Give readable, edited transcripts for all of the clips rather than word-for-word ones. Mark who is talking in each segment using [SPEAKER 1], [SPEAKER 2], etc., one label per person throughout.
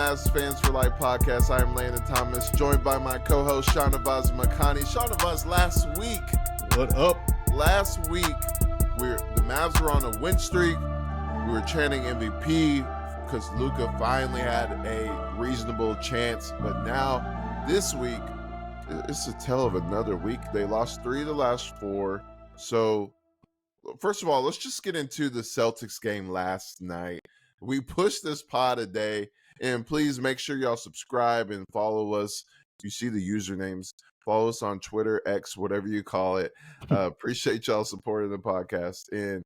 [SPEAKER 1] Mavs Fans for Life podcast. I am Landon Thomas, joined by my co-host Shahnavaz Makhani. Shahnavaz, last week,
[SPEAKER 2] what up?
[SPEAKER 1] Last week, the Mavs were on a win streak. We were chanting MVP because Luka finally had a reasonable chance. But now, this week, it's a tale of another week. They lost 3 of the last 4. So, first of all, let's just get into the Celtics game last night. We pushed this pod a day, and please make sure y'all subscribe and follow us. You see the usernames. Follow us on Twitter, X, whatever you call it. Appreciate y'all supporting the podcast. And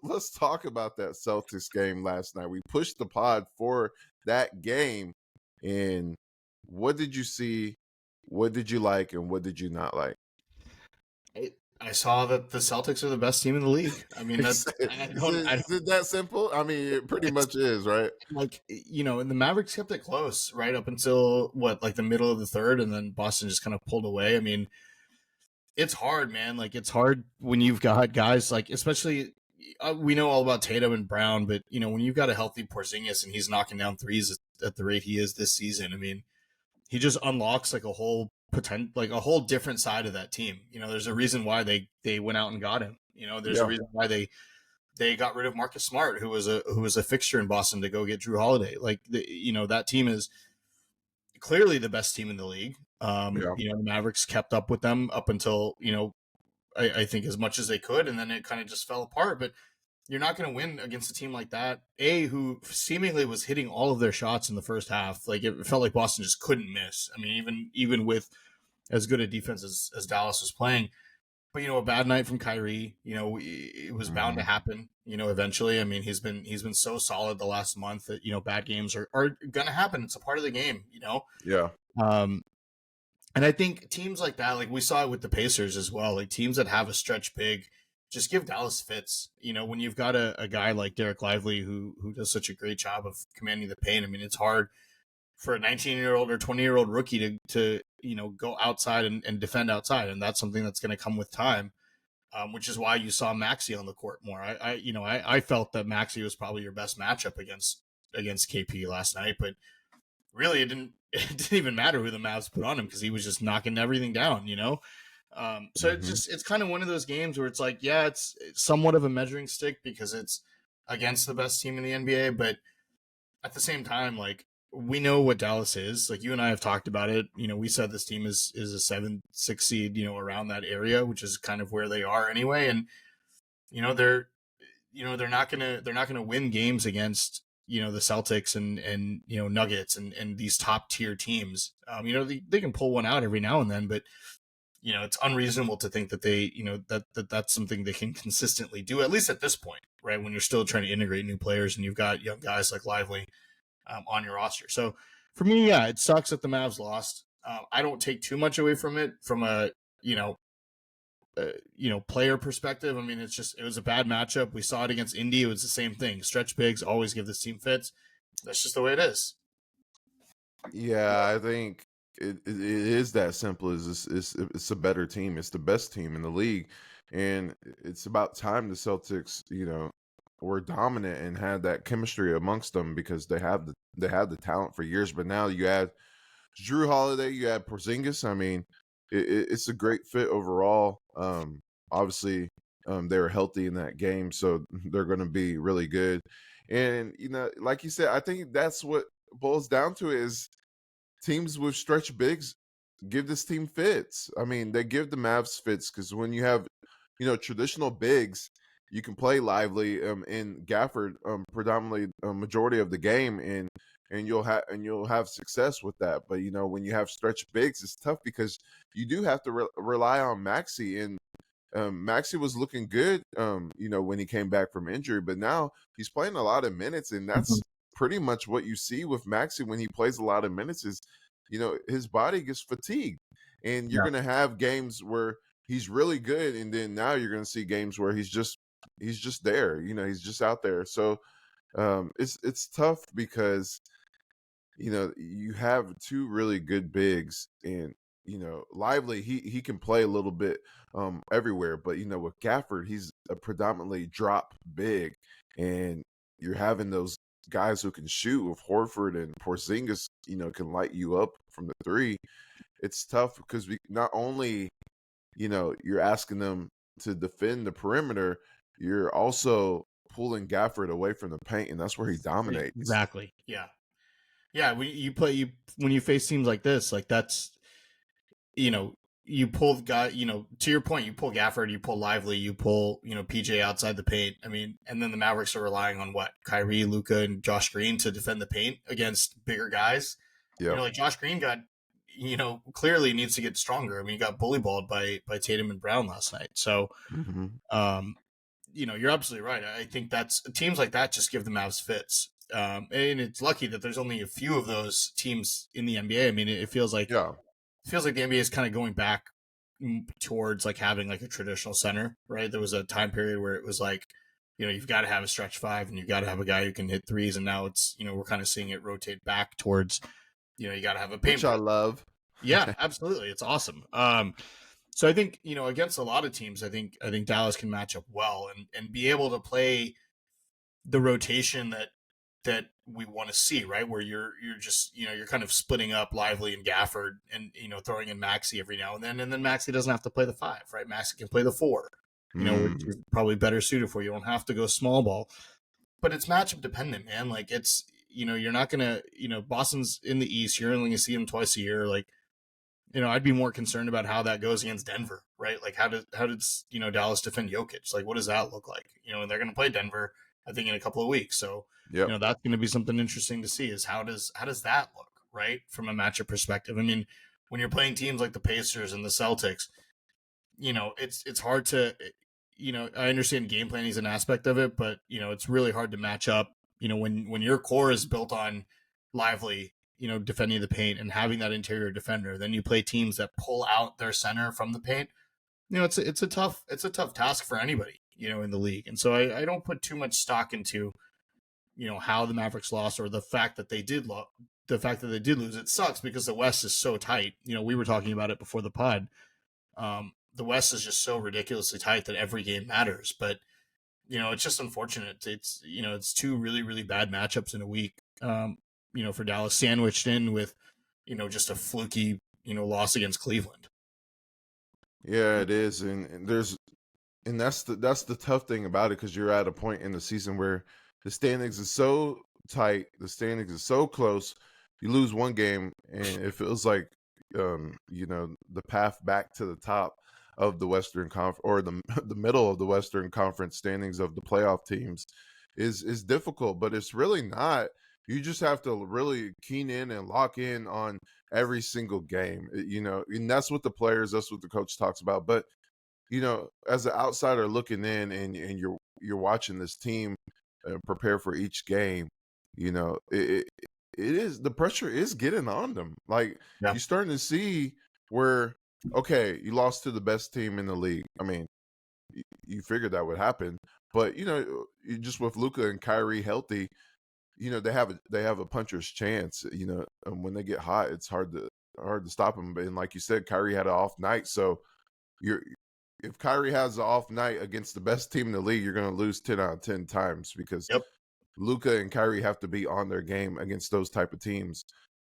[SPEAKER 1] let's talk about that Celtics game last night. We pushed the pod for that game. And what did you see? What did you like? And what did you not like?
[SPEAKER 2] I saw that the Celtics are the best team in the league. I mean, that's
[SPEAKER 1] is it that simple? I mean, it pretty much is, right?
[SPEAKER 2] Like, and the Mavericks kept it close right up until the middle of the third, and then Boston just kind of pulled away. I mean, it's hard, man. Like, it's hard when you've got guys like, especially we know all about Tatum and Brown, but when you've got a healthy Porzingis and he's knocking down threes at the rate he is this season, I mean, he just unlocks like a whole different side of that team. There's a reason why they went out and got him. There's a reason why they got rid of Marcus Smart, who was a fixture in Boston, to go get Drew Holiday. Like, that team is clearly the best team in the league. The Mavericks kept up with them up until I think as much as they could, and then it kind of just fell apart. But you're not going to win against a team like that, who seemingly was hitting all of their shots in the first half. Like, it felt like Boston just couldn't miss. I mean, even with as good a defense as Dallas was playing. But, a bad night from Kyrie, it was bound to happen, eventually. I mean, he's been so solid the last month that, bad games are going to happen. It's a part of the game,
[SPEAKER 1] Yeah.
[SPEAKER 2] And I think teams like that, like we saw it with the Pacers as well, like teams that have a stretch big, just give Dallas fits. When you've got a guy like Derek Lively who does such a great job of commanding the paint. I mean, it's hard for a 19-year-old or 20-year-old rookie to go outside and defend outside, and that's something that's going to come with time, which is why you saw Maxey on the court more. I felt that Maxey was probably your best matchup against KP last night, but really it didn't even matter who the Mavs put on him because he was just knocking everything down. So it's kind of one of those games where it's like, yeah, it's somewhat of a measuring stick because it's against the best team in the NBA, but at the same time, like, we know what Dallas is. Like, you and I have talked about it. We said this team is a 7-6 seed, around that area, which is kind of where they are anyway. And they're not gonna win games against the Celtics and Nuggets and these top tier teams. They can pull one out every now and then, but it's unreasonable to think that they that's something they can consistently do, at least at this point, right? When you're still trying to integrate new players and you've got young guys like Lively on your roster. So for me, yeah, it sucks that the Mavs lost. I don't take too much away from it from a player perspective. I mean, it was a bad matchup. We saw it against Indy. It was the same thing. Stretch bigs always give this team fits. That's just the way it is.
[SPEAKER 1] Yeah, I think it is that simple. It's a better team. It's the best team in the league, and it's about time the Celtics, were dominant and had that chemistry amongst them because they had the talent for years. But now you add Drew Holiday, you add Porzingis. I mean, it's a great fit overall. Obviously, they were healthy in that game, so they're going to be really good. And like you said, I think that's what boils down to is teams with stretch bigs give this team fits. I mean, they give the Mavs fits because when you have traditional bigs, you can play Lively in Gafford predominantly majority of the game, and you'll have success with that. But when you have stretch bigs, it's tough because you do have to rely on Maxey, and Maxey was looking good when he came back from injury, but now he's playing a lot of minutes, and that's pretty much what you see with Maxey when he plays a lot of minutes is his body gets fatigued, and you're going to have games where he's really good, and then now you're going to see games where he's just there, he's just out there. So it's tough because you have 2 really good bigs, and Lively, he can play a little bit everywhere, but with Gafford, he's a predominantly drop big, and you're having those guys who can shoot, if Horford and Porzingis, can light you up from the three, it's tough because we not only, you're asking them to defend the perimeter, you're also pulling Gafford away from the paint, and that's where he dominates.
[SPEAKER 2] Exactly. Yeah. Yeah. When you face teams like this, like that's, you know, you pull guy, to your point, you pull Gafford, you pull Lively, you pull, PJ outside the paint. I mean, and then the Mavericks are relying on what? Kyrie, Luka, and Josh Green to defend the paint against bigger guys.
[SPEAKER 1] Yep.
[SPEAKER 2] Like Josh Green got, clearly needs to get stronger. I mean, he got bully balled by Tatum and Brown last night. So,
[SPEAKER 1] Hmm.
[SPEAKER 2] um, you're absolutely right. I think that's teams like that just give the Mavs fits. And it's lucky that there's only a few of those teams in the NBA. I mean, it feels like
[SPEAKER 1] Yeah.
[SPEAKER 2] the NBA is kind of going back towards like having like a traditional center, right? There was a time period where it was like, you've got to have a stretch five and you've got to have a guy who can hit threes. And now it's, we're kind of seeing it rotate back towards, you got to have a paint
[SPEAKER 1] Which I
[SPEAKER 2] presence.
[SPEAKER 1] love.
[SPEAKER 2] Yeah, absolutely. It's awesome. So I think, against a lot of teams, I think Dallas can match up well and be able to play the rotation that we want to see, right? Where you're just, you're kind of splitting up Lively and Gafford and, throwing in Maxey every now and then Maxey doesn't have to play the five, right? Maxey can play the four, which
[SPEAKER 1] Mm.
[SPEAKER 2] is probably better suited for. You don't have to go small ball, but it's matchup dependent, man. Like it's, you're not going to, Boston's in the East. You're only going to see them twice a year. Like, I'd be more concerned about how that goes against Denver, right? Like how does Dallas defend Jokic? Like what does that look like? And they're going to play Denver, I think, in a couple of weeks. So,
[SPEAKER 1] Yep.
[SPEAKER 2] that's going to be something interesting to see is how does that look, right? From a matchup perspective. I mean, when you're playing teams like the Pacers and the Celtics, it's hard to, I understand game planning is an aspect of it, but it's really hard to match up, when your core is built on Lively, defending the paint and having that interior defender. Then you play teams that pull out their center from the paint. It's a tough task for anybody, in the league. And so I don't put too much stock into, how the Mavericks lost or the fact that they did lose. It sucks because the West is so tight. We were talking about it before the pod. The West is just so ridiculously tight that every game matters. But it's just unfortunate. It's two really, really bad matchups in a week. For Dallas, sandwiched in with, just a fluky, loss against Cleveland.
[SPEAKER 1] Yeah, it is, and that's the tough thing about it because you're at a point in the season where the standings is so tight, the standings is so close. You lose one game, and it feels like the path back to the top of the Western Conference or the the middle of the Western Conference standings of the playoff teams is difficult, but it's really not. You just have to really keen in and lock in on every single game, and that's what that's what the coach talks about. But as an outsider looking in, and you're watching this team prepare for each game, it is the pressure is getting on them. Like
[SPEAKER 2] Yeah.
[SPEAKER 1] you're starting to see where, okay, you lost to the best team in the league. I mean, you figured that would happen, but you just with Luka and Kyrie healthy, they have a puncher's chance. And when they get hot, it's hard to stop them. And like you said, Kyrie had an off night, so if Kyrie has an off night against the best team in the league, you're going to lose 10 out of 10 times because
[SPEAKER 2] Yep.
[SPEAKER 1] Luka and Kyrie have to be on their game against those type of teams.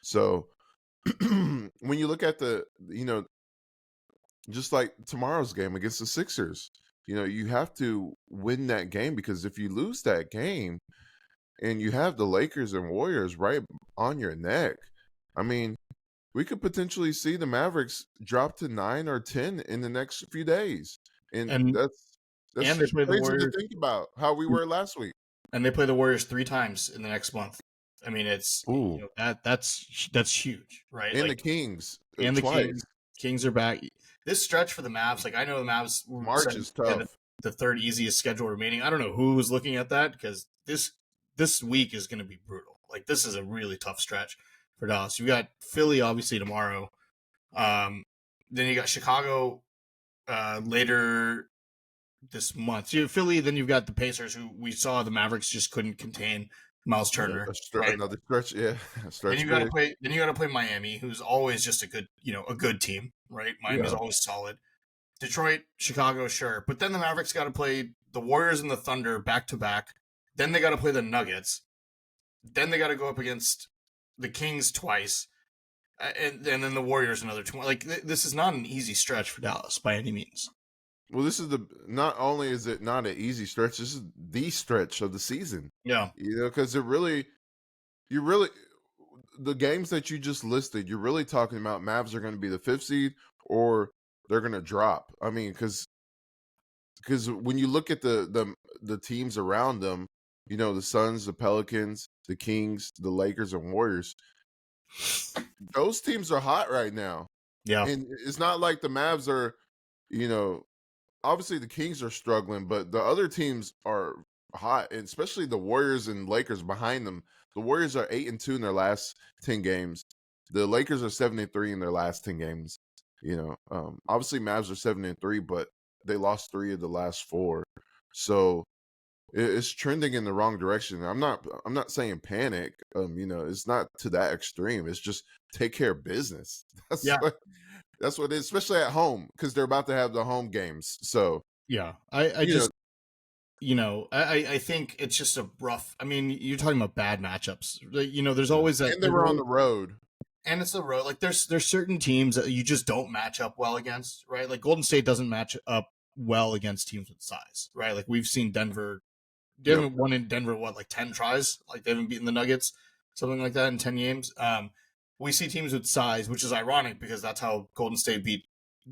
[SPEAKER 1] So when you look at just like tomorrow's game against the Sixers, you have to win that game because if you lose that game and you have the Lakers and Warriors right on your neck, I mean, we could potentially see the Mavericks drop to 9 or 10 in the next few days. And
[SPEAKER 2] And
[SPEAKER 1] that's
[SPEAKER 2] they play the
[SPEAKER 1] crazy to
[SPEAKER 2] Warriors,
[SPEAKER 1] think about how we were last week.
[SPEAKER 2] and they play the Warriors 3 times in the next month. I mean, it's
[SPEAKER 1] Ooh.
[SPEAKER 2] that's huge, right?
[SPEAKER 1] And
[SPEAKER 2] Like,
[SPEAKER 1] the Kings
[SPEAKER 2] and the
[SPEAKER 1] twice.
[SPEAKER 2] Kings are back. This stretch for the Mavs, like I know the Mavs
[SPEAKER 1] March
[SPEAKER 2] said
[SPEAKER 1] is
[SPEAKER 2] they had
[SPEAKER 1] tough.
[SPEAKER 2] the third easiest schedule remaining. I don't know who was looking at that because this week is going to be brutal. Like this is a really tough stretch for Dallas. You got Philly obviously tomorrow. Then you got Chicago later this month. You have Philly, then you've got the Pacers, who we saw the Mavericks just couldn't contain Miles Turner. Right?
[SPEAKER 1] Another stretch, yeah.
[SPEAKER 2] Then
[SPEAKER 1] Stretch
[SPEAKER 2] you got to
[SPEAKER 1] big.
[SPEAKER 2] play. Then you got to play Miami, who's always just a good team, right? Miami's
[SPEAKER 1] Yeah.
[SPEAKER 2] always solid. Detroit, Chicago, sure, but then the Mavericks got to play the Warriors and the Thunder back to back. Then they got to play the Nuggets. Then they got to go up against the Kings twice, and then the Warriors another 20. Like this is not an easy stretch for Dallas by any means.
[SPEAKER 1] Well, this is not only is it not an easy stretch, this is the stretch of the season.
[SPEAKER 2] Yeah,
[SPEAKER 1] Because you really, the games that you just listed, you're really talking about Mavs are going to be the 5th seed or they're going to drop. I mean, because when you look at the teams around them, the Suns, the Pelicans, the Kings, the Lakers, and Warriors, those teams are hot right now.
[SPEAKER 2] yeah,
[SPEAKER 1] And it's not like the Mavs are, you know, obviously the Kings are struggling, but the other teams are hot, and especially the Warriors and Lakers behind them. The Warriors are 8-2 in their last 10 games. The Lakers are 7-3 in their last 10 games. Obviously Mavs are 7-3, but they lost 3 of the last 4. So it's trending in the wrong direction. I'm not saying panic. It's not to that extreme. It's just take care of business.
[SPEAKER 2] yeah,
[SPEAKER 1] That's what it is, especially at home, because they're about to have the home games. So
[SPEAKER 2] yeah. I
[SPEAKER 1] you know,
[SPEAKER 2] just I think it's just a rough. I mean, you're talking about bad matchups. There's always that.
[SPEAKER 1] and they were on the road.
[SPEAKER 2] And it's the road. Like there's certain teams that you just don't match up well against, right? Like Golden State doesn't match up well against teams with size, right? Like we've seen Denver. They
[SPEAKER 1] Yep.
[SPEAKER 2] haven't won in Denver like 10 tries. Like they haven't beaten the Nuggets, something like that in 10 games. We see teams with size, which is ironic because that's how Golden State beat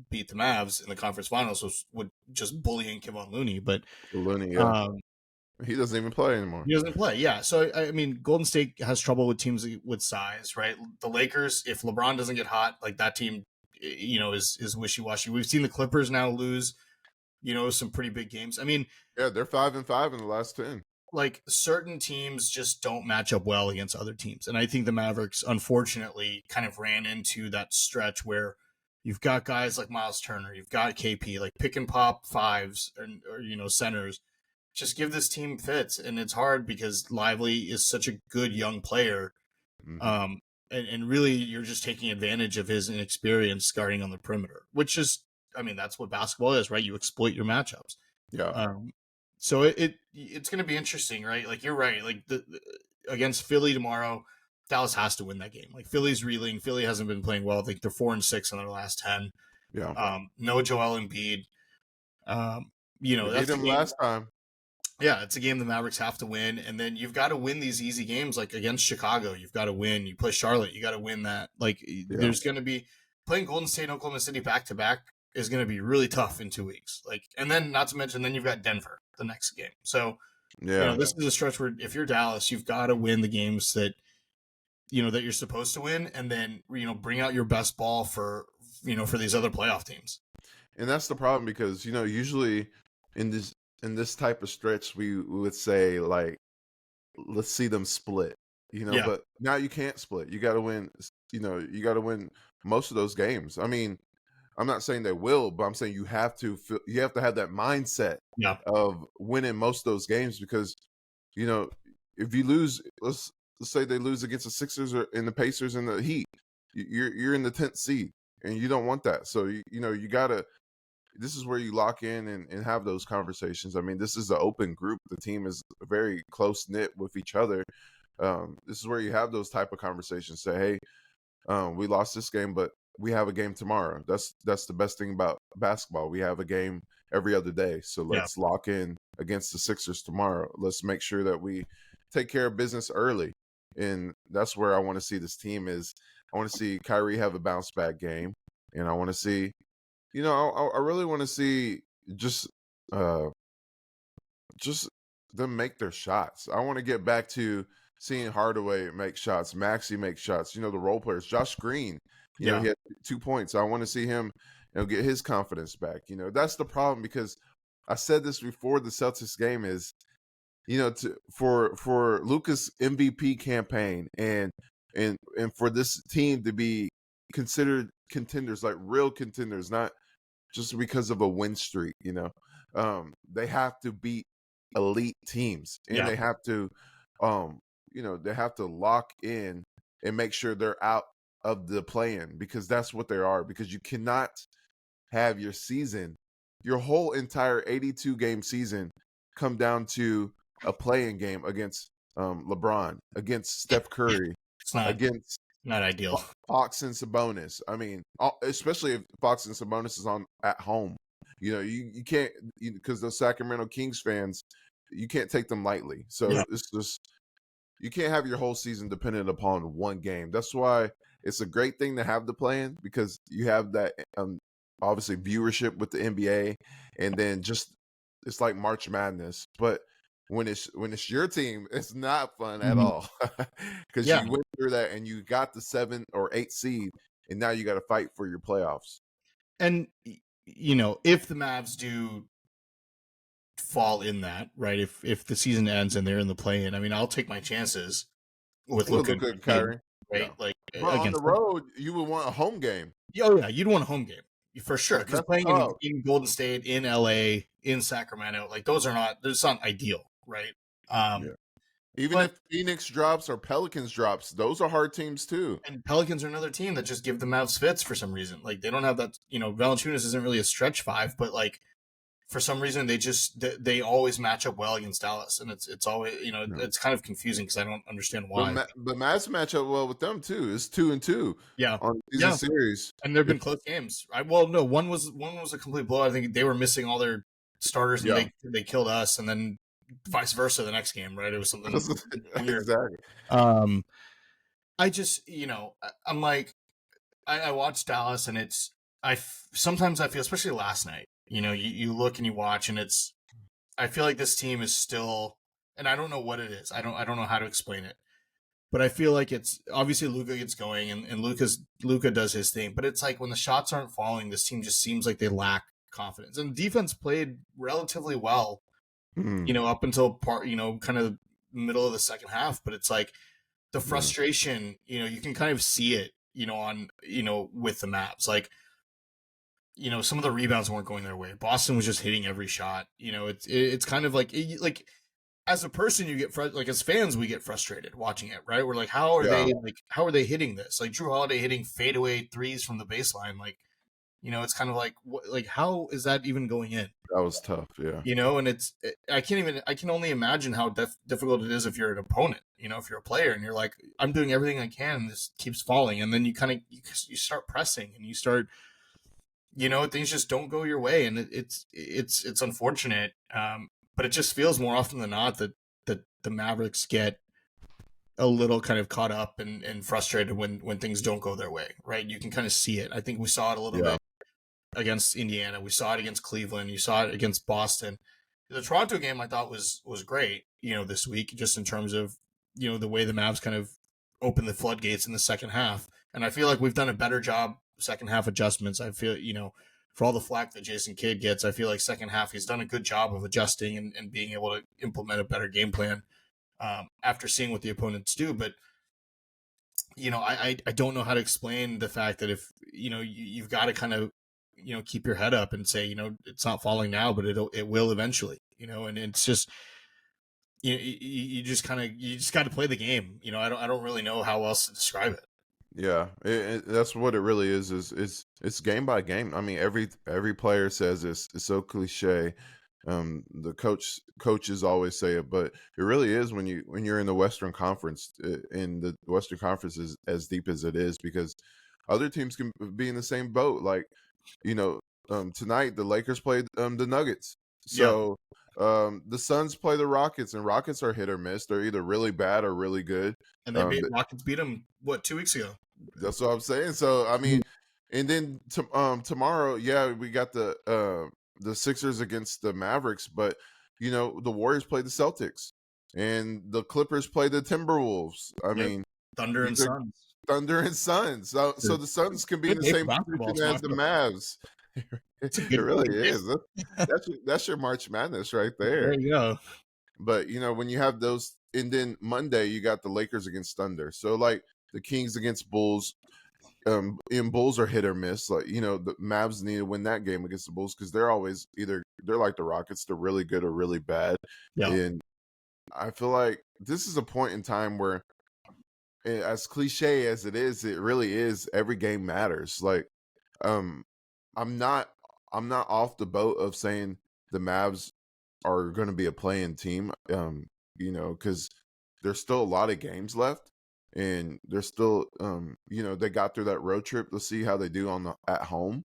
[SPEAKER 2] the Mavs in the conference finals, was with just bullying Kevon Looney. But
[SPEAKER 1] Looney, yeah.
[SPEAKER 2] um,
[SPEAKER 1] He doesn't even play anymore.
[SPEAKER 2] he doesn't play. Yeah. So, I mean, Golden State has trouble with teams with size, right? The Lakers, if LeBron doesn't get hot, like that team, is wishy-washy. We've seen the Clippers now lose, some pretty big games. I mean,
[SPEAKER 1] Yeah, they're 5-5 in the last 10.
[SPEAKER 2] like certain teams just don't match up well against other teams. And I think the Mavericks, unfortunately, kind of ran into that stretch where you've got guys like Miles Turner, you've got KP, like pick and pop fives or centers. Just give this team fits, and it's hard because Lively is such a good young player,
[SPEAKER 1] Mm-hmm.
[SPEAKER 2] and really you're just taking advantage of his inexperience guarding on the perimeter, which is, I mean, that's what basketball is, right? You exploit your matchups.
[SPEAKER 1] Yeah.
[SPEAKER 2] So it's going to be interesting, right? Like you're right, like the against Philly tomorrow, Dallas has to win that game. Like Philly's reeling. Philly hasn't been playing well. I think they're 4-6 in their last 10.
[SPEAKER 1] Yeah.
[SPEAKER 2] No Joel Embiid.
[SPEAKER 1] They beat
[SPEAKER 2] That's the
[SPEAKER 1] him
[SPEAKER 2] game.
[SPEAKER 1] last time.
[SPEAKER 2] Yeah, it's a game the Mavericks have to win, and then you've got to win these easy games, like against Chicago. You've got to win. You play Charlotte, you got to win that. Like there's going to be playing Golden State and Oklahoma City back to back is going to be really tough in 2 weeks. Like, and then not to mention, then you've got Denver the next game. So
[SPEAKER 1] Yeah.
[SPEAKER 2] this is a stretch where if you're Dallas, you've got to win the games that that you're supposed to win, and then bring out your best ball for for these other playoff teams.
[SPEAKER 1] And that's the problem because, usually in this type of stretch, we would say, like, let's see them split,
[SPEAKER 2] Yeah,
[SPEAKER 1] but now you can't split. You got to win, you got to win most of those games. I mean, I'm not saying they will, but I'm saying you have to have that mindset
[SPEAKER 2] yeah,
[SPEAKER 1] of winning most of those games because, if you lose, let's say they lose against the Sixers or in the Pacers and the Heat, you're in the 10th seed and you don't want that. So, you got to, this is where you lock in and have those conversations. I mean, this is an open group. The team is very close knit with each other. This is where you have those type of conversations. Say, hey, we lost this game, but we have a game tomorrow. That's the best thing about basketball. We have a game every other day. So
[SPEAKER 2] yeah,
[SPEAKER 1] let's lock in against the Sixers tomorrow. Let's make sure that we take care of business early. And that's where I want to see this team is. I want to see Kyrie have a bounce back game. And I want to see, I really want to see just uh just them make their shots. I want to get back to seeing Hardaway make shots, Maxey make shots, the role players. Josh Green,
[SPEAKER 2] yeah,
[SPEAKER 1] he had 2 points. I want to see him, get his confidence back. That's the problem because I said this before the Celtics game is, for Luka's MVP campaign and for this team to be considered contenders, like real contenders, not just because of a win streak, they have to beat elite teams and
[SPEAKER 2] yeah,
[SPEAKER 1] they have to, they have to lock in and make sure they're out of the play-in because that's what they are. Because you cannot have your whole entire 82 game season come down to a play-in game against LeBron, against
[SPEAKER 2] Yeah,
[SPEAKER 1] Steph Curry,
[SPEAKER 2] it's not
[SPEAKER 1] against
[SPEAKER 2] not ideal.
[SPEAKER 1] Fox and Sabonis. I mean, especially if Fox and Sabonis is on at home. You can't, because those Sacramento Kings fans, you can't take them lightly.
[SPEAKER 2] Yeah.
[SPEAKER 1] So it's just, you can't have your whole season dependent upon one game. That's why it's a great thing to have the play-in, because you have that obviously viewership with the NBA, and then just it's like March Madness. But when it's your team, it's not fun at
[SPEAKER 2] Mhm.
[SPEAKER 1] all, because
[SPEAKER 2] Yeah.
[SPEAKER 1] you went through that and you got the 7 or 8 seed, and now you got to fight for your playoffs.
[SPEAKER 2] And if the Mavs do fall in that, right? If the season ends and they're in the play-in, I mean, I'll take my chances with
[SPEAKER 1] With
[SPEAKER 2] Luka
[SPEAKER 1] Luka and
[SPEAKER 2] and
[SPEAKER 1] Kyrie,
[SPEAKER 2] right?
[SPEAKER 1] yeah.
[SPEAKER 2] Like
[SPEAKER 1] But on the
[SPEAKER 2] against
[SPEAKER 1] road, you would want a home game.
[SPEAKER 2] oh yeah, you'd want a home game for sure because
[SPEAKER 1] That's
[SPEAKER 2] playing
[SPEAKER 1] tough.
[SPEAKER 2] in Golden State, in LA, in Sacramento, like those not ideal, right? Um,
[SPEAKER 1] Yeah. Even
[SPEAKER 2] but
[SPEAKER 1] if Phoenix drops or Pelicans drops, those are hard teams too.
[SPEAKER 2] and Pelicans are another team that just give the Mavs fits for some reason. Like they don't have that. Valanciunas isn't really a stretch five, but like for some reason they always match up well against Dallas, and it's always
[SPEAKER 1] Yeah.
[SPEAKER 2] it's kind of confusing because I don't understand
[SPEAKER 1] But
[SPEAKER 2] why.
[SPEAKER 1] but Mavs match up well with them too. It's 2-2
[SPEAKER 2] Yeah,
[SPEAKER 1] on season
[SPEAKER 2] yeah,
[SPEAKER 1] series.
[SPEAKER 2] and there've been
[SPEAKER 1] If
[SPEAKER 2] close games. Well, no, one was a complete blow. I think they were missing all their starters, and
[SPEAKER 1] yeah,
[SPEAKER 2] they killed us, and then vice versa the next game. Right, it was something weird.
[SPEAKER 1] exactly.
[SPEAKER 2] Um, I just I'm like I watched Dallas, and sometimes I feel, especially last night. You look and you watch, and I feel like this team is still, and I don't know what it is. I don't know how to explain it, but I feel like it's obviously Luka gets going, and Luka does his thing, but it's like when the shots aren't falling, this team just seems like they lack confidence. And the defense played relatively well,
[SPEAKER 1] Mm,
[SPEAKER 2] up until kind of middle of the second half, but it's like the
[SPEAKER 1] yeah,
[SPEAKER 2] frustration, you can kind of see it, on with the Mavs, like some of the rebounds weren't going their way. Boston was just hitting every shot. It's kind of like as a person you get like as fans we get frustrated watching it, right? We're like,
[SPEAKER 1] yeah,
[SPEAKER 2] how are they hitting this? Like Drew Holiday hitting fadeaway threes from the baseline, like it's kind of like like how is that even going in?
[SPEAKER 1] that was tough. Yeah,
[SPEAKER 2] And I can only imagine how difficult it is if you're an opponent, if you're a player and you're like, I'm doing everything I can and this keeps falling, and then you kind of you start pressing and you start things just don't go your way, and it's unfortunate, but it just feels more often than not that the Mavericks get a little kind of caught up and frustrated when things don't go their way, right? You can kind of see it. I think we saw it a little
[SPEAKER 1] yeah,
[SPEAKER 2] bit against Indiana. We saw it against Cleveland. You saw it against Boston. The Toronto game I thought was great, this week, just in terms of, the way the Mavs kind of opened the floodgates in the second half. And I feel like we've done a better job second half adjustments. I feel, for all the flack that Jason Kidd gets, I feel like second half he's done a good job of adjusting and being able to implement a better game plan, after seeing what the opponents do. But I don't know how to explain the fact that if you've got to kind of keep your head up and say it's not falling now, but it will eventually. And it's just you just got to play the game. I don't really know how else to describe it.
[SPEAKER 1] yeah. That's what it really is. It's game by game. I mean, every player says this. It's so cliche. The coaches always say it, but it really is when you're in the Western Conference. In the Western Conference is as deep as it is, because other teams can be in the same boat. Like, you know, tonight the Lakers played the Nuggets.
[SPEAKER 2] Yeah,
[SPEAKER 1] So the Suns play the Rockets, and Rockets are hit or miss. They're either really bad or really good.
[SPEAKER 2] and
[SPEAKER 1] Um,
[SPEAKER 2] Rockets beat them 2 weeks ago.
[SPEAKER 1] that's what I'm saying. So I mean, and then tomorrow, yeah, we got the Sixers against the Mavericks, but the Warriors play the Celtics, and the Clippers play the Timberwolves. I
[SPEAKER 2] Yep,
[SPEAKER 1] mean,
[SPEAKER 2] Thunder and
[SPEAKER 1] these are
[SPEAKER 2] Suns.
[SPEAKER 1] Thunder and Suns. So the Suns can be in
[SPEAKER 2] Good
[SPEAKER 1] the
[SPEAKER 2] day for
[SPEAKER 1] same
[SPEAKER 2] basketball.
[SPEAKER 1] position
[SPEAKER 2] It's my
[SPEAKER 1] as the
[SPEAKER 2] fault.
[SPEAKER 1] Mavs.
[SPEAKER 2] It's a
[SPEAKER 1] It
[SPEAKER 2] good
[SPEAKER 1] really
[SPEAKER 2] day.
[SPEAKER 1] is. That's your March Madness right
[SPEAKER 2] There
[SPEAKER 1] there.
[SPEAKER 2] you go.
[SPEAKER 1] But when you have those, and then Monday you got the Lakers against Thunder. So like the Kings against Bulls. And Bulls are hit or miss. Like, the Mavs need to win that game against the Bulls, because they're always they're like the Rockets, they're really good or really bad.
[SPEAKER 2] Yeah.
[SPEAKER 1] And I feel like this is a point in time where, as cliche as it is, it really is, every game matters. Like, um, I'm not I'm not off the boat of saying the Mavs are going to be a playing team. Because there's still a lot of games left, and there's still, they got through that road trip. Let's see how they do at home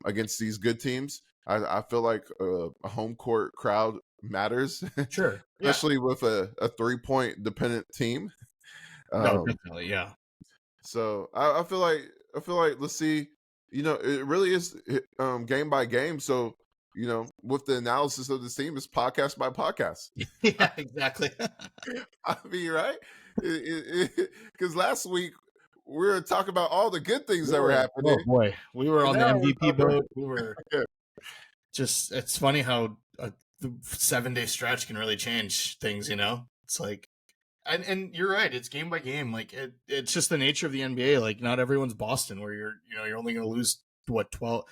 [SPEAKER 1] against these good teams. I feel like a home court crowd matters,
[SPEAKER 2] Sure. Yeah.
[SPEAKER 1] especially with a 3-point dependent team.
[SPEAKER 2] No,
[SPEAKER 1] Um,
[SPEAKER 2] definitely. Yeah.
[SPEAKER 1] so I feel like let's see. It really is game by game. So with the analysis of this team, it's podcast by podcast.
[SPEAKER 2] Yeah, exactly.
[SPEAKER 1] I mean, right? Because last week we were talking about all the good things that were
[SPEAKER 2] Oh
[SPEAKER 1] happening,
[SPEAKER 2] boy, we were
[SPEAKER 1] and
[SPEAKER 2] on the
[SPEAKER 1] now we're
[SPEAKER 2] MVP
[SPEAKER 1] talking.
[SPEAKER 2] boat. We were just, it's funny how the 7-day stretch can really change things, It's like, and you're right, it's game by game. Like it's just the nature of the NBA. Like not everyone's Boston where you're only going to lose what 12.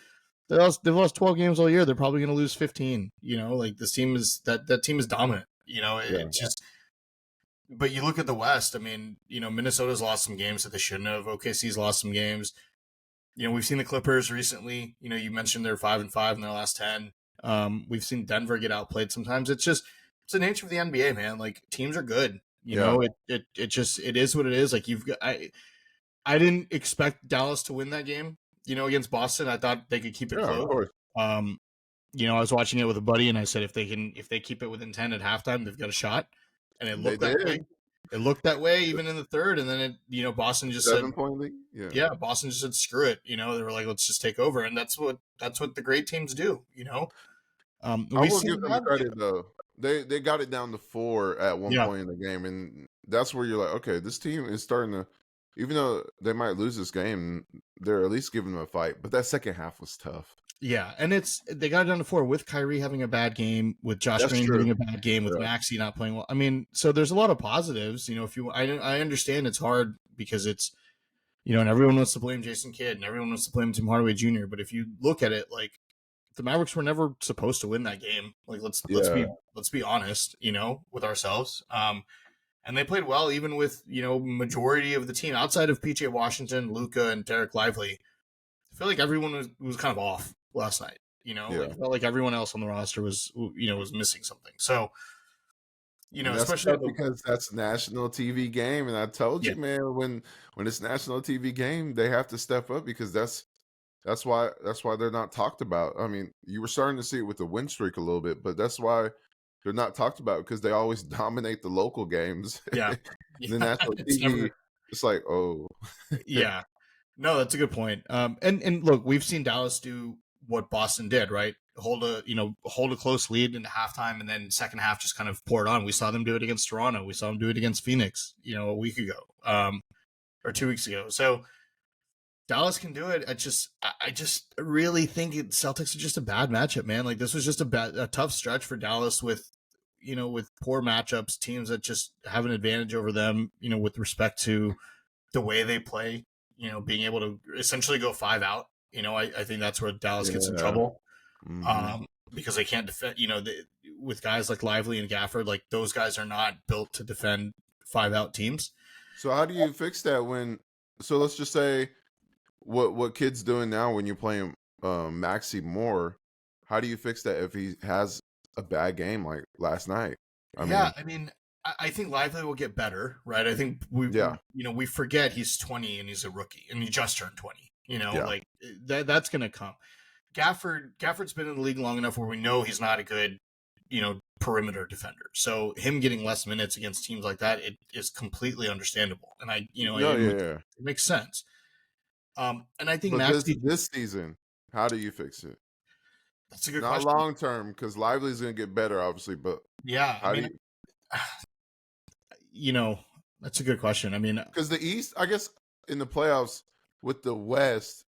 [SPEAKER 2] They've lost 12 games all year. They're probably going to lose 15. Like this team is that team is dominant.
[SPEAKER 1] Yeah,
[SPEAKER 2] It's just. But you look at the West. I mean, Minnesota's lost some games that they shouldn't have. OKC's lost some games. We've seen the Clippers recently. You mentioned they're 5-5 in their last 10. We've seen Denver get outplayed sometimes. It's the nature of the NBA, man. Like teams are good.
[SPEAKER 1] yeah,
[SPEAKER 2] It is what it is. Like I didn't expect Dallas to win that game. Against Boston, I thought they could keep it
[SPEAKER 1] yeah. Of
[SPEAKER 2] close.
[SPEAKER 1] course,
[SPEAKER 2] I was watching it with a buddy, and I said if they keep it within 10 at halftime, they've got a shot. And it
[SPEAKER 1] they
[SPEAKER 2] looked that way.
[SPEAKER 1] did.
[SPEAKER 2] It looked that way even in the third, and then Boston just said,
[SPEAKER 1] 7-point lead. Yeah.
[SPEAKER 2] "Yeah." Boston just said, "Screw it." They were like, "Let's just take over," and that's what the great teams do.
[SPEAKER 1] I
[SPEAKER 2] We've
[SPEAKER 1] will
[SPEAKER 2] seen
[SPEAKER 1] give them credit though. They got it down to 4 at one
[SPEAKER 2] yeah,
[SPEAKER 1] point in the game, and that's where you're like, okay, this team is starting to. Even though they might lose this game, they're at least giving them a fight. But that second half was tough.
[SPEAKER 2] yeah, and they got it down to 4 with Kyrie having a bad game, with Josh
[SPEAKER 1] That's
[SPEAKER 2] Green
[SPEAKER 1] true.
[SPEAKER 2] having a bad game, with
[SPEAKER 1] Yeah.
[SPEAKER 2] Maxey not playing well. I mean, so there's a lot of positives. I understand it's hard because it's and everyone wants to blame Jason Kidd and everyone wants to blame Tim Hardaway Jr. But if you look at it, like the Mavericks were never supposed to win that game. Like let's be honest, with ourselves. And they played well even with majority of the team outside of PJ Washington, Luka, and Derek Lively. I feel like everyone was kind of off last night. Like, felt like everyone else on the roster was was missing something. So
[SPEAKER 1] And that's
[SPEAKER 2] especially
[SPEAKER 1] tough because that's national TV game, and I told
[SPEAKER 2] yeah,
[SPEAKER 1] you, man, when it's national TV game, they have to step up because that's why they're not talked about. I mean, you were starting to see it with the win streak a little bit, but that's why they're not talked about because they always dominate the local games.
[SPEAKER 2] yeah,
[SPEAKER 1] The national
[SPEAKER 2] it's
[SPEAKER 1] TV,
[SPEAKER 2] never
[SPEAKER 1] it's like, oh,
[SPEAKER 2] yeah. No, that's a good point. And look, we've seen Dallas do what Boston did, right? Hold a close lead into halftime, and then second half just kind of pour it on. We saw them do it against Toronto. We saw them do it against Phoenix, a week ago, or 2 weeks ago. So Dallas can do it. I just really think Celtics are just a bad matchup, man. Like this was just a tough stretch for Dallas with with poor matchups, teams that just have an advantage over them, with respect to the way they play, being able to essentially go 5 out. I think that's where Dallas gets in
[SPEAKER 1] yeah.
[SPEAKER 2] trouble
[SPEAKER 1] Hmm.
[SPEAKER 2] because they can't defend, with guys like Lively and Gafford, like those guys are not built to defend 5 out teams.
[SPEAKER 1] So how do you fix that when? So let's just say what Kid's doing now when you're playing Maxi Moore. How do you fix that if he has a bad game like last night? I
[SPEAKER 2] Yeah,
[SPEAKER 1] mean,
[SPEAKER 2] I mean, I think Lively will get better, right? I think
[SPEAKER 1] yeah,
[SPEAKER 2] we forget he's 20 and he's a rookie and he just turned 20.
[SPEAKER 1] yeah,
[SPEAKER 2] Like that's gonna come. Gafford's been in the league long enough where we know he's not a good, perimeter defender. So him getting less minutes against teams like that, it is completely understandable, and
[SPEAKER 1] no, yeah.
[SPEAKER 2] it makes sense. And I think
[SPEAKER 1] But
[SPEAKER 2] Maxi,
[SPEAKER 1] this season, how do you fix it?
[SPEAKER 2] that's a good
[SPEAKER 1] Not
[SPEAKER 2] question.
[SPEAKER 1] long term because Lively's gonna get better, obviously. But
[SPEAKER 2] Yeah, I
[SPEAKER 1] how do
[SPEAKER 2] mean,
[SPEAKER 1] you?
[SPEAKER 2] that's a good question. I mean,
[SPEAKER 1] Because the East, I guess, in the playoffs with the West,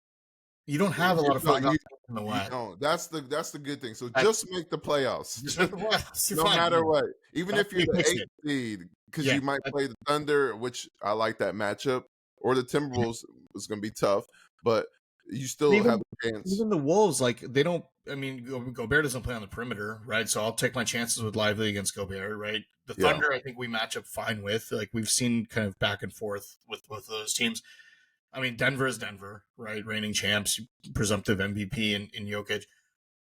[SPEAKER 2] you don't have a lot of
[SPEAKER 1] no,
[SPEAKER 2] 5 out in the
[SPEAKER 1] you
[SPEAKER 2] West.
[SPEAKER 1] don't. That's the good thing. So just make the playoffs,
[SPEAKER 2] Just make the playoffs. You're
[SPEAKER 1] no
[SPEAKER 2] fine.
[SPEAKER 1] matter what. Even
[SPEAKER 2] That's
[SPEAKER 1] if
[SPEAKER 2] how
[SPEAKER 1] you're
[SPEAKER 2] you
[SPEAKER 1] the
[SPEAKER 2] fix
[SPEAKER 1] 8th
[SPEAKER 2] it.
[SPEAKER 1] seed, because
[SPEAKER 2] Yeah,
[SPEAKER 1] you might play the Thunder, which I like that matchup, or the Timberwolves is going to be tough, but you still have a chance.
[SPEAKER 2] even the Wolves, like they don't. I mean, Gobert doesn't play on the perimeter, right? So I'll take my chances with Lively against Gobert, right? The
[SPEAKER 1] Yeah,
[SPEAKER 2] Thunder, I think we match up fine with. Like we've seen kind of back and forth with both of those teams. I mean, Denver is Denver, right? Reigning champs, presumptive MVP in Jokic.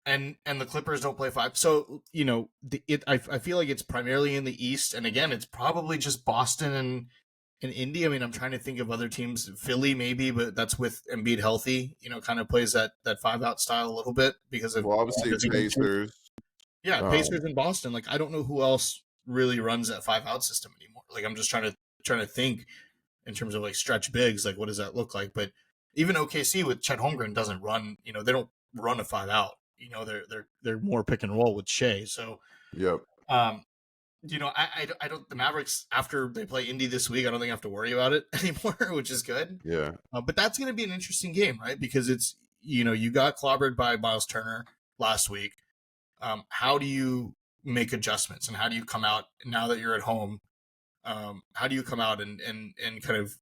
[SPEAKER 2] and the Clippers don't play 5. So I feel like it's primarily in the East, and again, it's probably just Boston and Indy. I mean, I'm trying to think of other teams, Philly maybe, but that's with Embiid healthy. Kind of plays that 5-out style a little bit because of
[SPEAKER 1] Well, obviously Pacers.
[SPEAKER 2] yeah,
[SPEAKER 1] Um,
[SPEAKER 2] Pacers and Boston. Like I don't know who else really runs that 5-out system anymore. Like I'm just trying to think in terms of like stretch bigs. Like what does that look like? But even OKC with Chet Holmgren doesn't run. They don't run a 5-out. They're more pick and roll with Shea. So
[SPEAKER 1] yep.
[SPEAKER 2] um, I don't. The Mavericks after they play Indy this week, I don't think I have to worry about it anymore, which is good.
[SPEAKER 1] Yeah.
[SPEAKER 2] But that's going to be an interesting game, right? Because it's you got clobbered by Miles Turner last week. How do you make adjustments, and how do you come out now that you're at home? How do you come out and kind of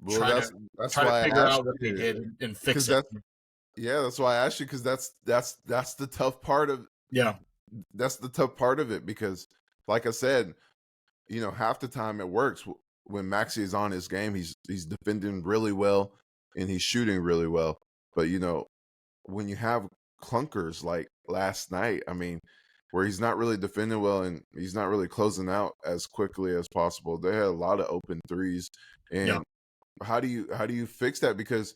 [SPEAKER 1] Well,
[SPEAKER 2] try to
[SPEAKER 1] that's
[SPEAKER 2] try to
[SPEAKER 1] why I
[SPEAKER 2] figure
[SPEAKER 1] asked
[SPEAKER 2] out what they
[SPEAKER 1] you,
[SPEAKER 2] did and fix
[SPEAKER 1] because
[SPEAKER 2] it?
[SPEAKER 1] that's why I asked you, because that's the tough part of
[SPEAKER 2] Yeah,
[SPEAKER 1] it, because like I said, half the time it works when Maxey is on his game. He's defending really well and he's shooting really well. But when you have clunkers like last night, I mean, where he's not really defending well and he's not really closing out as quickly as possible. They had a lot of open threes,
[SPEAKER 2] yeah,
[SPEAKER 1] and how do you fix that? Because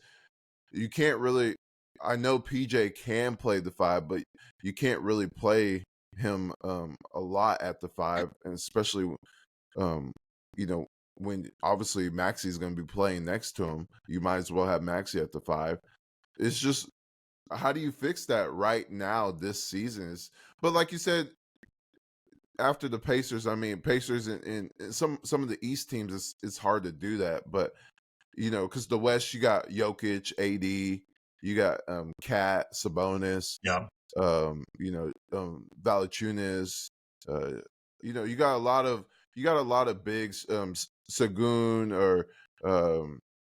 [SPEAKER 1] you can't really. I know PJ can play the 5, but you can't really play him a lot at the 5, and especially um, you know, when obviously Maxi is going to be playing next to him, you might as well have Maxi at the 5. It's just, how do you fix that right now this season? But like you said, after the Pacers, I mean, Pacers and some of the East teams, it's hard to do that. But because the West, you got Jokic, AD, you got Cat, Sabonis,
[SPEAKER 2] yeah.
[SPEAKER 1] Valanciunas, uh, you got a lot of bigs, Sagoon or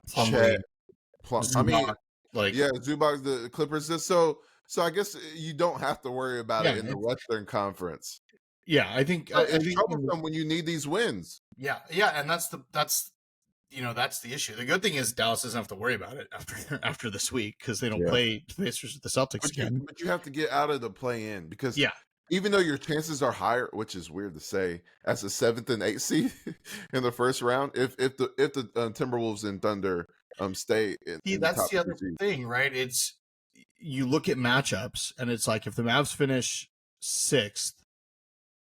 [SPEAKER 1] Chet.
[SPEAKER 2] Plumlee,
[SPEAKER 1] I mean,
[SPEAKER 2] Zubac, like
[SPEAKER 1] yeah, Zubac, the Clippers. So I guess you don't have to worry about
[SPEAKER 2] yeah,
[SPEAKER 1] it in the Western Conference.
[SPEAKER 2] yeah. I think
[SPEAKER 1] So
[SPEAKER 2] I
[SPEAKER 1] it's
[SPEAKER 2] think
[SPEAKER 1] troublesome when you need these wins.
[SPEAKER 2] yeah, and that's the issue. The good thing is Dallas doesn't have to worry about it after this week because they don't
[SPEAKER 1] Yeah.
[SPEAKER 2] play the Pacers with the Celtics again.
[SPEAKER 1] But you have to get out of the play in, because
[SPEAKER 2] Yeah,
[SPEAKER 1] even though your chances are higher, which is weird to say, as a 7th and 8th seed in the first round, if the Timberwolves and Thunder stay
[SPEAKER 2] see,
[SPEAKER 1] in the
[SPEAKER 2] that's
[SPEAKER 1] top
[SPEAKER 2] the
[SPEAKER 1] 2
[SPEAKER 2] other
[SPEAKER 1] seeds.
[SPEAKER 2] thing, right? It's you look at matchups, and it's like if the Mavs finish 6th,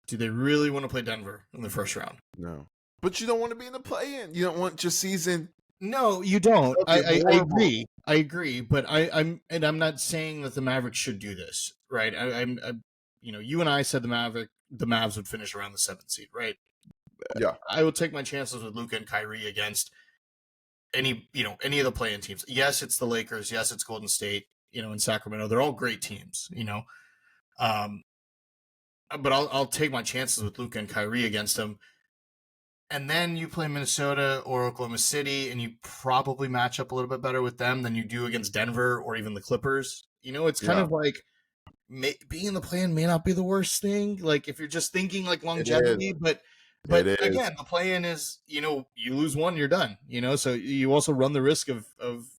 [SPEAKER 2] do they really want to play Denver in the first round?
[SPEAKER 1] No, but you don't want to be in the play in. You don't want your season.
[SPEAKER 2] No, you don't.
[SPEAKER 1] That'd be
[SPEAKER 2] I
[SPEAKER 1] horrible.
[SPEAKER 2] agree. I agree, but I'm not saying that the Mavericks should do this, right? You and I said the Mavs would finish around the 7th seed, right?
[SPEAKER 1] Yeah,
[SPEAKER 2] I would take my chances with Luka and Kyrie against any of the playing teams. Yes, it's the Lakers. Yes, it's Golden State. In Sacramento, they're all great teams. Um, but I'll take my chances with Luka and Kyrie against them. And then you play Minnesota or Oklahoma City, and you probably match up a little bit better with them than you do against Denver or even the Clippers. It's kind
[SPEAKER 1] yeah,
[SPEAKER 2] of like being in the play-in may not be the worst thing. Like if you're just thinking like
[SPEAKER 1] it is.
[SPEAKER 2] longevity, but
[SPEAKER 1] It is.
[SPEAKER 2] again, the play-in is you lose one, you're done. So you also run the risk of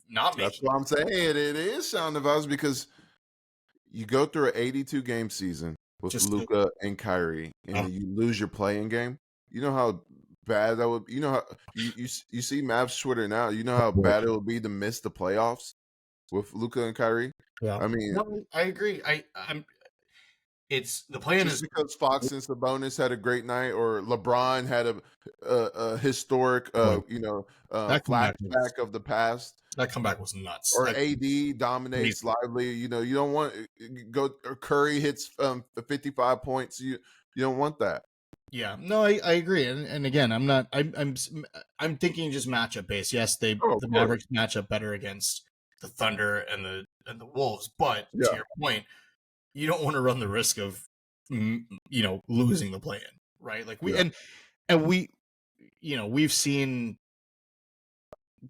[SPEAKER 2] not
[SPEAKER 1] That's
[SPEAKER 2] making
[SPEAKER 1] what I'm saying. It is Shahnavaz, because you go through an 82 game season with
[SPEAKER 2] just
[SPEAKER 1] Luka and Kyrie, and then you lose your playing game. You know how bad that would. You know how you see Mavs Twitter now. You know how bad it would be to miss the playoffs with Luka and Kyrie.
[SPEAKER 2] yeah.
[SPEAKER 1] I mean,
[SPEAKER 2] No, I agree. I'm it's the plan
[SPEAKER 1] just
[SPEAKER 2] is
[SPEAKER 1] because Fox and Sabonis had a great night, or LeBron had a historic,
[SPEAKER 2] boy, that comeback was
[SPEAKER 1] flashback of the past,
[SPEAKER 2] that comeback was nuts.
[SPEAKER 1] or AD dominates
[SPEAKER 2] Crazy.
[SPEAKER 1] lively, you don't want go or Curry hits 55 points. You don't want that.
[SPEAKER 2] Yeah, no, I agree, and again, I'm not, I'm thinking just matchup based. Yes, the
[SPEAKER 1] Oh, of course.
[SPEAKER 2] Mavericks match up better against the Thunder and the Wolves, but to
[SPEAKER 1] Yeah.
[SPEAKER 2] your point, you don't want to run the risk of losing the play in, right? Like we
[SPEAKER 1] Yeah.
[SPEAKER 2] and we we've seen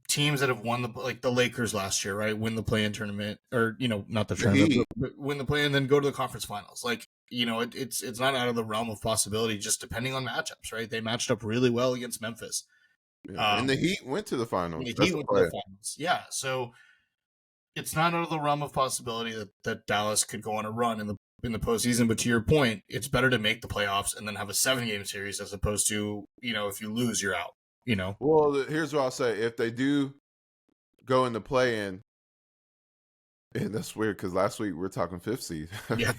[SPEAKER 2] teams that have won the Lakers last year, right? Win the play-in tournament, or not the
[SPEAKER 1] The
[SPEAKER 2] tournament,
[SPEAKER 1] Heat.
[SPEAKER 2] but win the play-in, then go to the conference finals. Like it's not out of the realm of possibility, just depending on matchups, right? They matched up really well against Memphis.
[SPEAKER 1] Yeah. And the Heat went to the
[SPEAKER 2] When
[SPEAKER 1] finals.
[SPEAKER 2] the
[SPEAKER 1] That's
[SPEAKER 2] Heat
[SPEAKER 1] the
[SPEAKER 2] went to the
[SPEAKER 1] play.
[SPEAKER 2] finals, yeah. So it's not out of the realm of possibility that Dallas could go on a run in the postseason. But to your point, it's better to make the playoffs and then have a 7-game series as opposed to, if you lose, you're out.
[SPEAKER 1] Well, here's what I'll say: if they do go into play-in, and that's weird because last week we were talking fifth seed.
[SPEAKER 2] Yeah.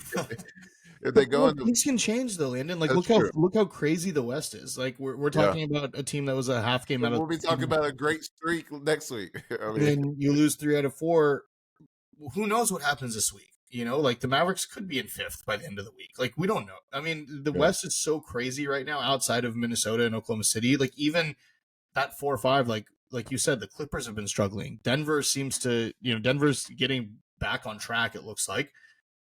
[SPEAKER 1] If they go into,
[SPEAKER 2] things can change though, Landon. Like
[SPEAKER 1] that's true.
[SPEAKER 2] look how crazy the West is. Like we're
[SPEAKER 1] Yeah,
[SPEAKER 2] talking about a team that was a half game out of
[SPEAKER 1] we'll be talking about a great streak next week. I
[SPEAKER 2] and
[SPEAKER 1] mean,
[SPEAKER 2] then you lose 3 out of 4. Who knows what happens this week? Like the Mavericks could be in 5th by the end of the week. Like we don't know. I mean, the
[SPEAKER 1] yeah.
[SPEAKER 2] West is so crazy right now outside of Minnesota and Oklahoma City. Like even that 4-5, like you said, the Clippers have been struggling. Denver seems to, Denver's getting back on track, it looks like.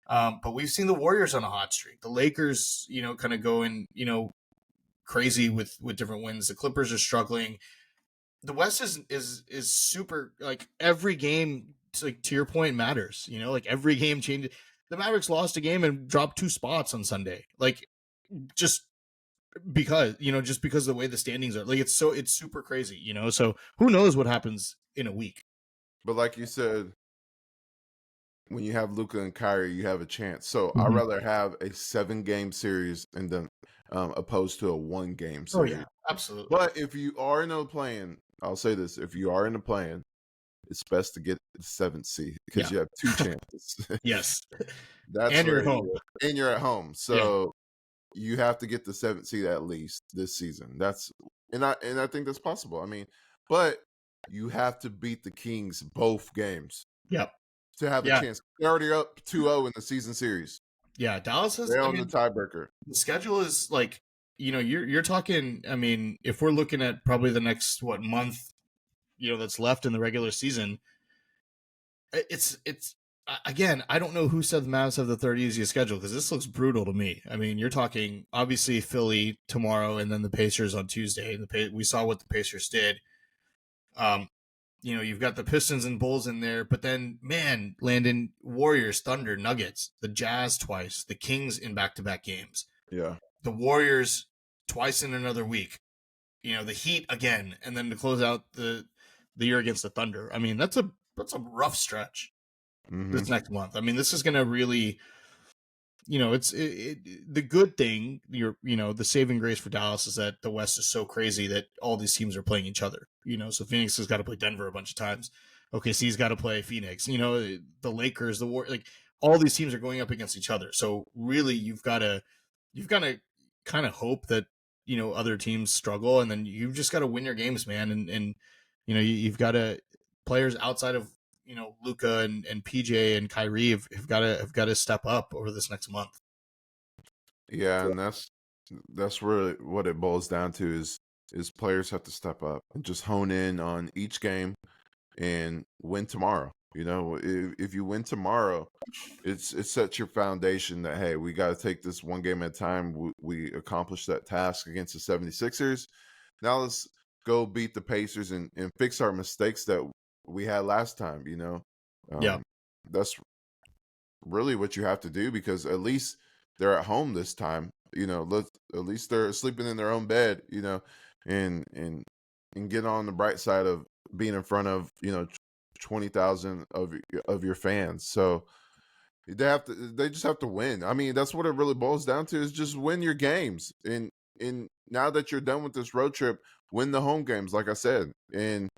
[SPEAKER 2] But we've seen the Warriors on a hot streak. The Lakers, kind of going, crazy with different wins. The Clippers are struggling. The West is super, like every game, like to your point, matters. Like every game changes. The Mavericks lost a game and dropped 2 spots on Sunday. Like just because of the way the standings are. Like it's super crazy. So who knows what happens in a week.
[SPEAKER 1] But like you said, when you have Luka and Kyrie, you have a chance. So
[SPEAKER 2] Mm-hmm.
[SPEAKER 1] I'd rather have a 7-game series and then opposed to a 1-game series.
[SPEAKER 2] Oh yeah, absolutely.
[SPEAKER 1] But if you are in a play-in, I'll say this: if you are in a play-in, it's best to get the 7th seed because you have 2 chances.
[SPEAKER 2] Yes,
[SPEAKER 1] That's
[SPEAKER 2] and you're
[SPEAKER 1] where
[SPEAKER 2] at home.
[SPEAKER 1] And you're at home, so you have to get the 7th seed at least this season. And I think that's possible. I mean, but you have to beat the Kings both games.
[SPEAKER 2] Yep.
[SPEAKER 1] To have a chance. They're already up 2-0 in the season series.
[SPEAKER 2] Yeah, Dallas has.
[SPEAKER 1] They're on the tiebreaker.
[SPEAKER 2] The schedule is like, you're talking. I mean, if we're looking at probably the next month, that's left in the regular season, it's again. I don't know who said the Mavs have the third easiest schedule because this looks brutal to me. I mean, you're talking obviously Philly tomorrow and then the Pacers on Tuesday. We saw what the Pacers did. You've got the Pistons and Bulls in there, but then, man, Landon, Warriors, Thunder, Nuggets, the Jazz twice, the Kings in back-to-back games.
[SPEAKER 1] Yeah.
[SPEAKER 2] The Warriors twice in another week. The Heat again, and then to close out the year against the Thunder. I mean, that's a rough stretch this next month. I mean, this is going to really, the good thing, the saving grace for Dallas is that the West is so crazy that all these teams are playing each other. So Phoenix has got to play Denver a bunch of times. OKC's got to play Phoenix. The Lakers, the War, like all these teams are going up against each other. So really, you've got to kind of hope that other teams struggle, and then you've just got to win your games, man. And you've got to players outside of Luka and PJ and Kyrie have got to step up over this next month.
[SPEAKER 1] Yeah, and that's really what it boils down to is players have to step up and just hone in on each game and win tomorrow. If you win tomorrow, it sets your foundation that, hey, we got to take this one game at a time. We accomplished that task against the 76ers. Now let's go beat the Pacers and fix our mistakes that we had last time. That's really what you have to do because at least they're at home this time. At least they're sleeping in their own bed. And get on the bright side of being in front of 20,000 of your fans. So they just have to win. I mean, that's what it really boils down to is just win your games. And now that you're done with this road trip, win the home games, like I said. And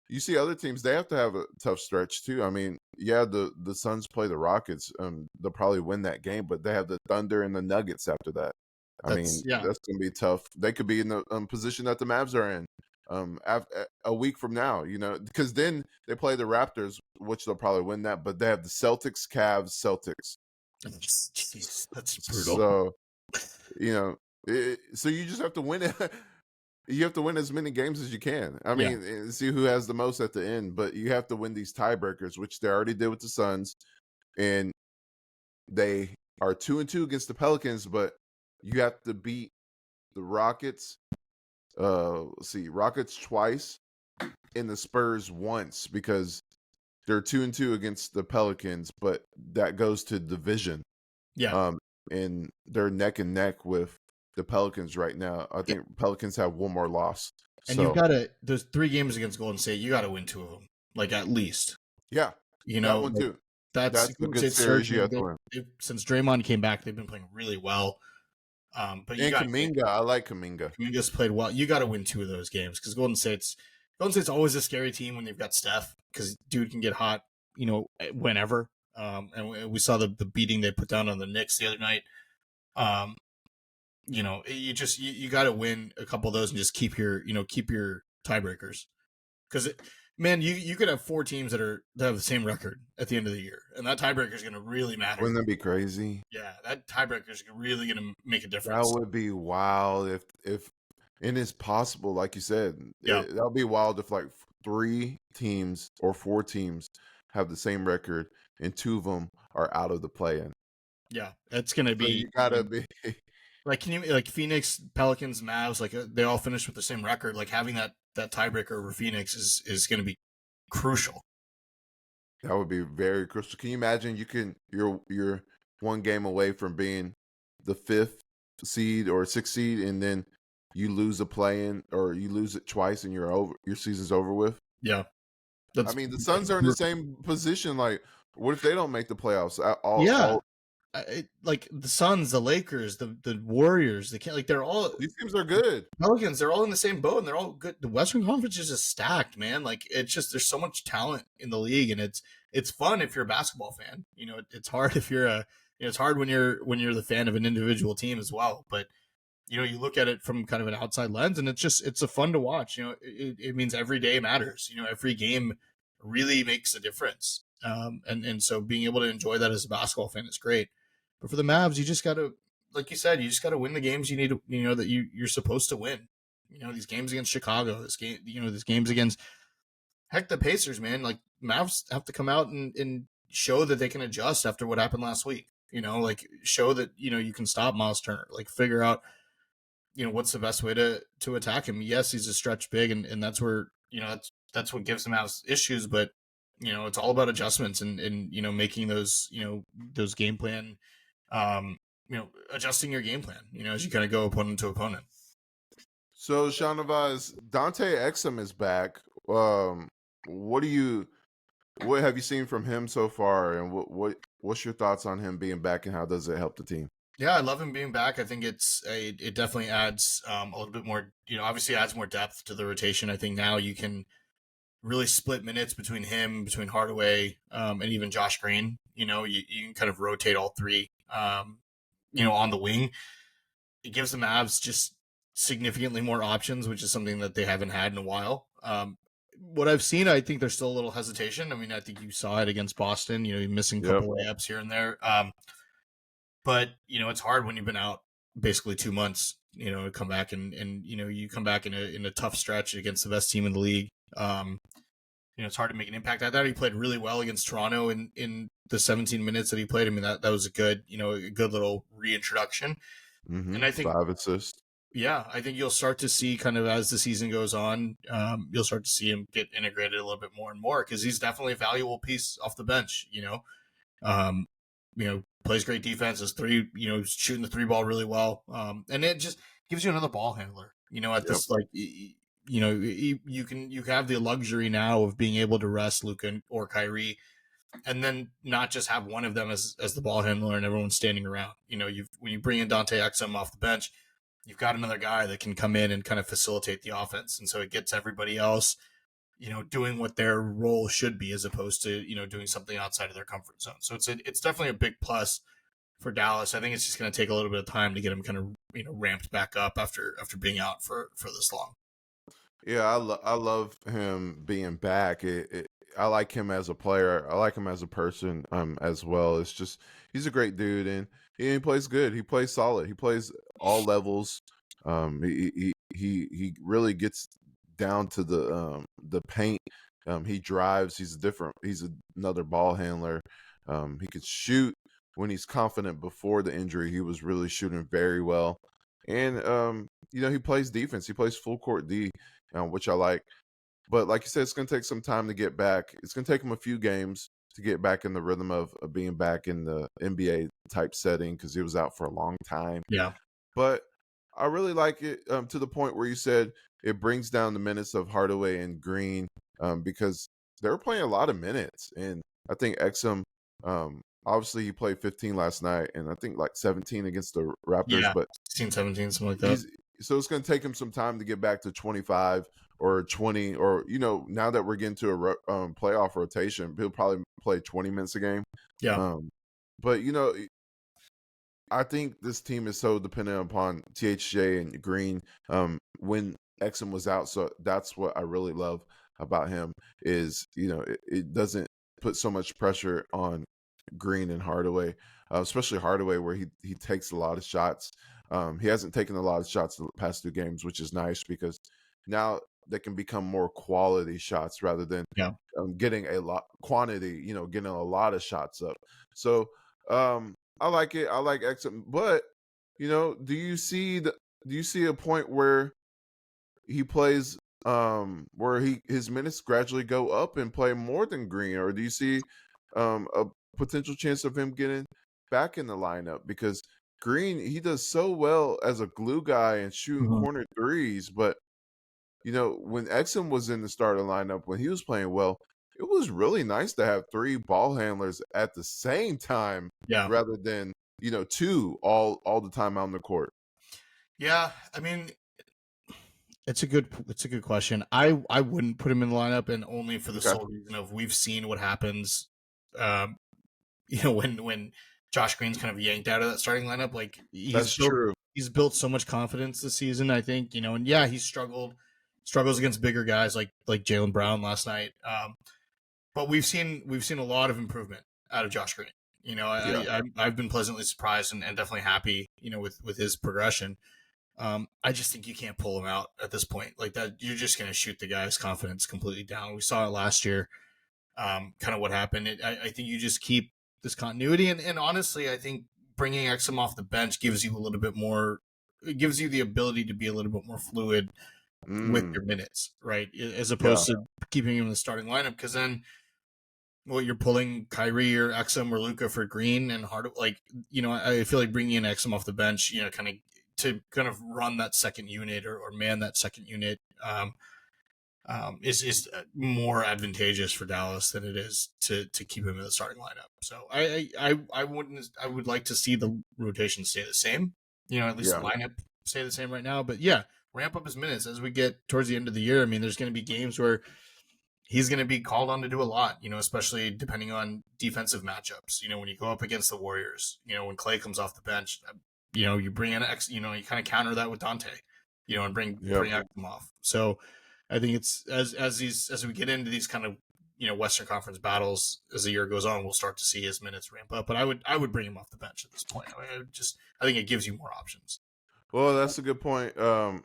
[SPEAKER 1] you see other teams, they have to have a tough stretch too. I mean, yeah, the Suns play the Rockets. They'll probably win that game, but they have the Thunder and the Nuggets after that. That's going to be tough. They could be in the position that the Mavs are in a week from now, because then they play the Raptors, which they'll probably win that, but they have the Celtics, Cavs, Celtics.
[SPEAKER 2] Jeez, that's brutal.
[SPEAKER 1] So, so you just have to win it. You have to win as many games as you can. I mean, see who has the most at the end, but you have to win these tiebreakers, which they already did with the Suns, and they are 2-2 against the Pelicans, but you have to beat the Rockets. Rockets twice and the Spurs once because they're 2-2 against the Pelicans, but that goes to division.
[SPEAKER 2] Yeah.
[SPEAKER 1] And they're neck and neck with the Pelicans right now. I think Pelicans have one more loss.
[SPEAKER 2] And you've got those 3 games against Golden State, you got to win 2 of them, like at least.
[SPEAKER 1] Yeah.
[SPEAKER 2] You
[SPEAKER 1] That
[SPEAKER 2] know,
[SPEAKER 1] one
[SPEAKER 2] like,
[SPEAKER 1] too.
[SPEAKER 2] that's
[SPEAKER 1] That's a
[SPEAKER 2] Golden
[SPEAKER 1] good
[SPEAKER 2] State's
[SPEAKER 1] series you
[SPEAKER 2] surging.
[SPEAKER 1] have to win.
[SPEAKER 2] Since Draymond came back, they've been playing really well. But you
[SPEAKER 1] And
[SPEAKER 2] got to
[SPEAKER 1] Kaminga, I like Kaminga.
[SPEAKER 2] Kuminga's played well. You got to win 2 of those games because Golden State's always a scary team when you've got Steph because dude can get hot, whenever. We saw the beating they put down on the Knicks the other night. Um, you got to win a couple of those and just keep your tiebreakers because man, you could have 4 teams that have the same record at the end of the year, and that tiebreaker is going to really matter.
[SPEAKER 1] Wouldn't that be crazy?
[SPEAKER 2] Yeah, that tiebreaker is really going to make a
[SPEAKER 1] That
[SPEAKER 2] difference.
[SPEAKER 1] would be wild if and it's possible, like you said,
[SPEAKER 2] Yeah,
[SPEAKER 1] that would be wild if like 3 teams or 4 teams have the same record and 2 of them are out of the play-in.
[SPEAKER 2] yeah, it's going to
[SPEAKER 1] So you
[SPEAKER 2] be. I
[SPEAKER 1] gotta
[SPEAKER 2] mean,
[SPEAKER 1] be
[SPEAKER 2] like, can you like Phoenix, Pelicans, Mavs? Like, they all finished with the same record. Like, having that tiebreaker over Phoenix is going to be crucial.
[SPEAKER 1] that would be very crucial. Can you imagine you're 1 game away from being the 5th seed or 6th seed and then you lose a play-in or you lose it twice and your season's over with?
[SPEAKER 2] Yeah,
[SPEAKER 1] I
[SPEAKER 2] that's
[SPEAKER 1] mean, the Suns are in the same position. Like, what if they don't make the playoffs?
[SPEAKER 2] yeah. Like the Suns, the Lakers, the Warriors, they can't like they're all
[SPEAKER 1] These teams are good.
[SPEAKER 2] Pelicans. They're all in the same boat, and they're all good. The Western Conference is just stacked, man. Like it's just there's so much talent in the league, and it's fun if you're a basketball fan. It's hard if you're it's hard when you're the fan of an individual team as well. But you look at it from kind of an outside lens, and it's a fun to watch. It means every day matters. Every game really makes a difference. And so being able to enjoy that as a basketball fan is great. But for the Mavs, you just got to, like you said, you just got to win the games you need to, that you're supposed to win. These games against Chicago, these games against heck the Pacers, man. Like Mavs have to come out and show that they can adjust after what happened last week. Like show that you can stop Miles Turner. Like figure out what's the best way to attack him. Yes, he's a stretch big, and that's where that's what gives him out issues. But it's all about adjustments and making those game plan, adjusting your game plan. As you kind of go opponent to opponent.
[SPEAKER 1] So, Shahnavaz, Dante Exum is back. What have you seen from him so far, and what's your thoughts on him being back, and how does it help the team?
[SPEAKER 2] Yeah, I love him being back. I think it definitely adds a little bit more. Obviously adds more depth to the rotation. I think now you can really split minutes between him, between Hardaway, and even Josh Green. You can kind of rotate all 3. On the wing. It gives the Mavs just significantly more options, which is something that they haven't had in a while. What I've seen, I think there's still a little hesitation. I mean, I think you saw it against Boston. You're missing a
[SPEAKER 1] Yep.
[SPEAKER 2] couple layups here and there. But it's hard when you've been out basically 2 months. To come back and you come back in a tough stretch against the best team in the league. It's hard to make an impact. I thought he played really well against Toronto in the 17 minutes that he played. I mean, that was a good little reintroduction.
[SPEAKER 1] Mm-hmm.
[SPEAKER 2] And I think
[SPEAKER 1] 5 assists.
[SPEAKER 2] Yeah, I think you'll start to see kind of as the season goes on, you'll start to see him get integrated a little bit more and more because he's definitely a valuable piece off the bench. Plays great defense, is shooting the 3 ball really well, and it just gives you another ball handler. At this you have the luxury now of being able to rest Luka or Kyrie, and then not just have one of them as the ball handler and everyone's standing around. When you bring in Dante Exum off the bench, you've got another guy that can come in and kind of facilitate the offense, and so it gets everybody else doing what their role should be as opposed to doing something outside of their comfort zone. So it's definitely a big plus for Dallas. I think it's just going to take a little bit of time to get him kind of ramped back up after being out for this long.
[SPEAKER 1] Yeah, I love him being back. I like him as a player. I like him as a person as well. It's just he's a great dude, and he plays good. He plays solid. He plays all levels. He really gets down to the paint. He drives. He's another ball handler. He could shoot when he's confident. Before the injury, he was really shooting very well, and he plays defense. He plays full court D, which I like. But like you said, it's going to take some time to get back. It's going to take him a few games to get back in the rhythm of being back in the NBA type setting because he was out for a long time.
[SPEAKER 2] Yeah.
[SPEAKER 1] But I really like it to the point where you said it brings down the minutes of Hardaway and Green because they were playing a lot of minutes, and I think Exum, obviously he played 15 last night, and I think like 17 against the Raptors,
[SPEAKER 2] Yeah,
[SPEAKER 1] but
[SPEAKER 2] 16, 17, something like that.
[SPEAKER 1] he's so it's going to take him some time to get back to 25 or 20, or now that we're getting to a playoff rotation, he'll probably play 20 minutes a game.
[SPEAKER 2] Yeah.
[SPEAKER 1] Um, but I think this team is so dependent upon THJ and Green. When Exum was out, so that's what I really love about him is it doesn't put so much pressure on Green and Hardaway, especially Hardaway, where he takes a lot of shots. He hasn't taken a lot of shots the past 2 games, which is nice because now they can become more quality shots rather than
[SPEAKER 2] Yeah.
[SPEAKER 1] getting a lot quantity. Getting a lot of shots up. So I like it. I like Exum, but do you see a point where he plays where his minutes gradually go up and play more than Green, or do you see a potential chance of him getting back in the lineup? Because Green, he does so well as a glue guy and shooting
[SPEAKER 2] Mhm.
[SPEAKER 1] corner threes, but when Exum was in the starting lineup when he was playing well, it was really nice to have 3 ball handlers at the same time
[SPEAKER 2] Yeah.
[SPEAKER 1] rather than two all the time on the court.
[SPEAKER 2] Yeah. I mean, it's a good question. I wouldn't put him in the lineup, and only for the
[SPEAKER 1] Okay,
[SPEAKER 2] sole reason of we've seen what happens. Um, when Josh Green's kind of yanked out of that starting lineup, like
[SPEAKER 1] that's true.
[SPEAKER 2] he's built so much confidence this season. I think and yeah, he's struggles against bigger guys like Jaylen Brown last night. But we've seen a lot of improvement out of Josh Green.
[SPEAKER 1] Yeah,
[SPEAKER 2] I've been pleasantly surprised and definitely happy. With his progression. I just think you can't pull him out at this point like that. You're just going to shoot the guy's confidence completely down. We saw it last year. Kind of what happened. I think you just keep this continuity, and honestly, I think bringing Exum off the bench gives you a little bit more. It gives you the ability to be a little bit more fluid with
[SPEAKER 1] mm,
[SPEAKER 2] your minutes, right? As
[SPEAKER 1] yeah,
[SPEAKER 2] opposed to keeping him in the starting lineup, because then you're pulling Kyrie or Exum or Luca for Green and Hard. Like I feel like bringing in Exum off the bench, kind of run that second unit or man that second unit. Is more advantageous for Dallas than it is to keep him in the starting lineup. So I would like to see the rotation stay the same. At least the
[SPEAKER 1] yeah,
[SPEAKER 2] lineup stay the same right now. But yeah, ramp up his minutes as we get towards the end of the year. I mean, there's going to be games where he's going to be called on to do a lot. Especially depending on defensive matchups. When you go up against the Warriors. When Clay comes off the bench. You bring in you kind of counter that with Dante. And bring
[SPEAKER 1] yep.
[SPEAKER 2] Exum off. So I think it's as we get into these kind of Western Conference battles as the year goes on, we'll start to see his minutes ramp up. But I would bring him off the bench at this point. I think it gives you more options.
[SPEAKER 1] Well, that's a good point.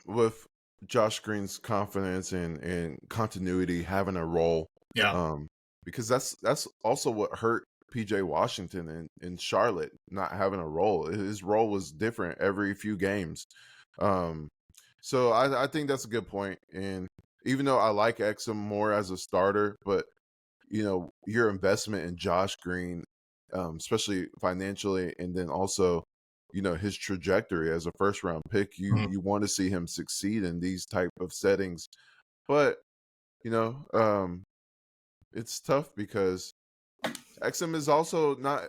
[SPEAKER 1] With Josh Green's confidence and continuity having a role,
[SPEAKER 2] Yeah.
[SPEAKER 1] um, because that's also what hurt PJ Washington in Charlotte not having a role. His role was different every few games. Um, so I think that's a good point. And even though I like Exum more as a starter, but your investment in Josh Green, especially financially, and then also his trajectory as a first round pick,
[SPEAKER 2] Mhm.
[SPEAKER 1] you want to see him succeed in these type of settings. But you know it's tough because Exum is also not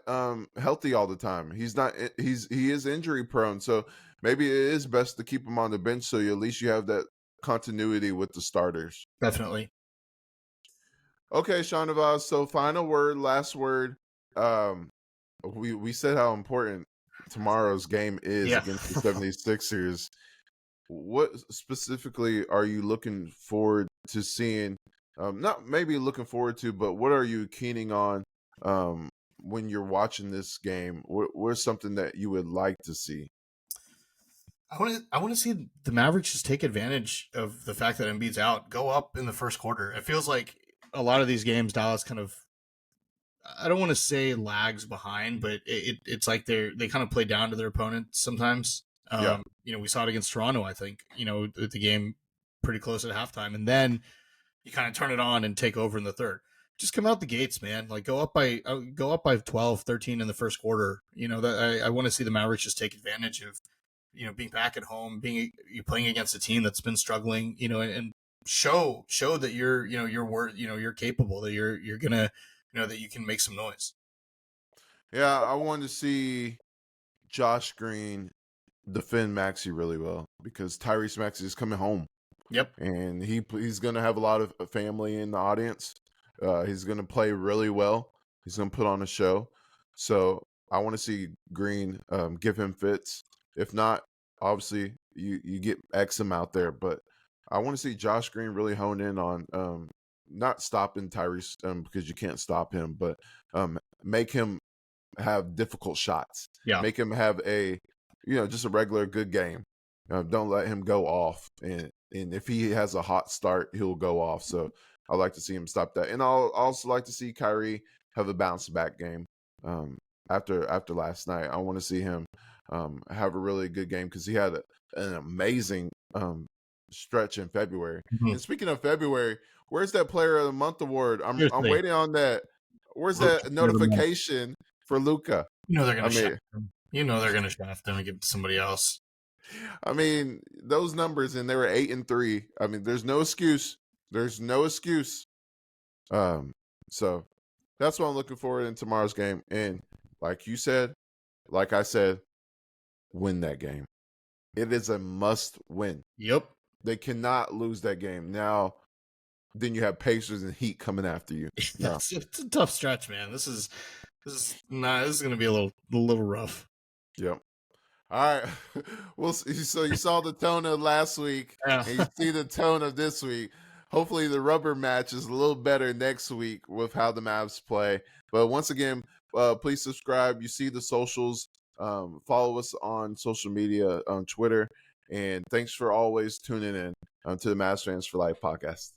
[SPEAKER 1] healthy all the time. He is injury prone, so maybe it is best to keep him on the bench so at least you have that continuity with the starters.
[SPEAKER 2] Definitely.
[SPEAKER 1] Okay, Shahnavaz. So final word, last word. Um, we said how important tomorrow's game is
[SPEAKER 2] Yeah.
[SPEAKER 1] against the 76ers. What specifically are you looking forward to seeing? Not maybe looking forward to, but what are you keening on when you're watching this game? What's something that you would like to see?
[SPEAKER 2] I want to see the Mavericks just take advantage of the fact that Embiid's out, go up in the first quarter. It feels like a lot of these games, Dallas kind of, I don't want to say lags behind, but it's like they kind of play down to their opponents sometimes.
[SPEAKER 1] Yeah,
[SPEAKER 2] We saw it against Toronto, I think, with the game pretty close at halftime. And then you kind of turn it on and take over in the third. Just come out the gates, man. Like go up by 12, 13 in the first quarter. That I want to see the Mavericks just take advantage of, being back at home, being you playing against a team that's been struggling, and show that you're capable, that you're gonna, that you can make some noise.
[SPEAKER 1] Yeah, I want to see Josh Green defend Maxey really well because Tyrese Maxey is coming home
[SPEAKER 2] Yep.
[SPEAKER 1] and he's going to have a lot of family in the audience. He's going to play really well. He's going to put on a show. So I want to see Green give him fits. If not, obviously you get Exum out there, but I want to see Josh Green really hone in on not stopping Tyrese because you can't stop him, but make him have difficult shots.
[SPEAKER 2] Yeah.
[SPEAKER 1] Make him have just a regular good game. Don't let him go off. And if he has a hot start, he'll go off. So I like to see him stop that. And I'll also like to see Kyrie have a bounce back game after last night. I want to see him have a really good game because he had an amazing stretch in February.
[SPEAKER 2] Mhm.
[SPEAKER 1] And speaking of February, where's that Player of the Month award? I'm
[SPEAKER 2] Seriously.
[SPEAKER 1] waiting on that. Where's
[SPEAKER 2] Rookie
[SPEAKER 1] that
[SPEAKER 2] Player of the Month.
[SPEAKER 1] notification for Luka?
[SPEAKER 2] They're gonna
[SPEAKER 1] I mean,
[SPEAKER 2] shaft him. They're gonna shaft him and give it to somebody else.
[SPEAKER 1] those numbers, and they were 8-3. There's no excuse. There's no excuse. So that's what I'm looking forward in tomorrow's game. And like you said, like I said, win that game. It is a must win.
[SPEAKER 2] Yep.
[SPEAKER 1] They cannot lose that game. Now, then you have Pacers and Heat coming after you. No.
[SPEAKER 2] It's a tough stretch, man. This is gonna be a little rough.
[SPEAKER 1] Yep. All right. Well, so you saw the tone of last week,
[SPEAKER 2] Yeah.
[SPEAKER 1] and you see the tone of this week. Hopefully, the rubber match is a little better next week with how the Mavs play. But once again, please subscribe. You see the socials. Follow us on social media, on Twitter. And thanks for always tuning in to the Mavs Fans for Life podcast.